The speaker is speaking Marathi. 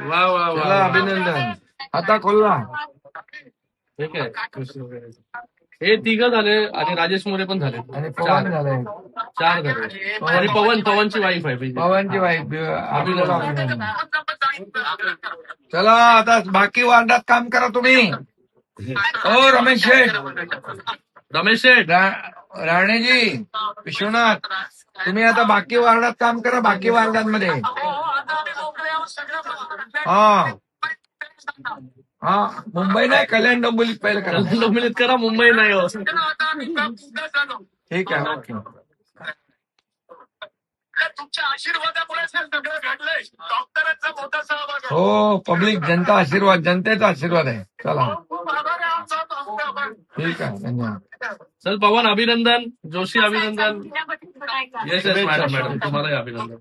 वा वा वा, अभिनंदन. आता खोलला. ठीक आहे. हे तिघ झाले आणि राजेश मोरे पण झाले आणि पवन झालंय. 4 झाले. आणि पवनची वाईफ आहे. पवनची वाईफ. अभिनंदन. चला आता बाकी वार्डात काम करा तुम्ही. हो रमेश शेठ, राणेजी, विश्वनाथ, तुम्ही आता बाकी वार्डात काम करा. बाकी वार्डांमध्ये हा मुंबई नाही, कल्याण डोंबिवलीत पहिलं करा. डोंबिवलीत करा, मुंबई नाही हो. ठीक आहे. ओके. तुमच्या आशीर्वादामुळे सगळं घडलंय. डॉक्टरांचा मोठा सहभाग. हो, पब्लिक, जनता आशीर्वाद, जनतेचा आशीर्वाद आहे. चला ठीक आहे. धन्यवाद. चल पवन अभिनंदन, जोशी अभिनंदन. येस मॅडम, तुम्हालाही अभिनंदन.